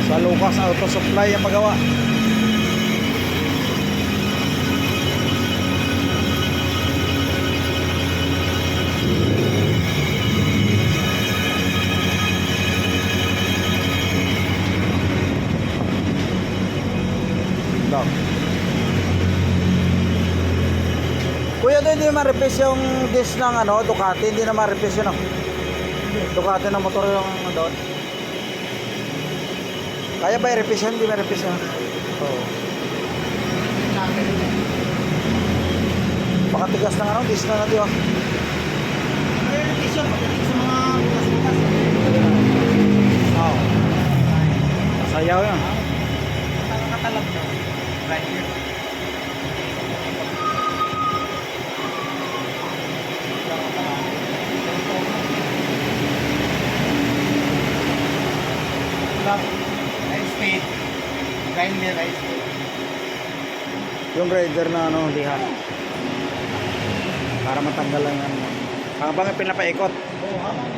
sa Lucas Auto Supply ang paggawa. Kuya, doon hindi naman replace yung disc ng ano, Ducati, hindi naman replace yun, no? Ducati ng motor yung doon. Kaya ba i-replace yun? Hindi ba i-replace yun? Oo. Baka tigas ng ano, disc na natin, oh. Revision pagdating sa mga bukas-bukas. Oo. Sayaw yun. Nakakatalab na. Right here. High speed. Grinder high speed. Yung grinder na ano, liha. Para matanggal lang yan. Habang pinapaikot. Oo, habang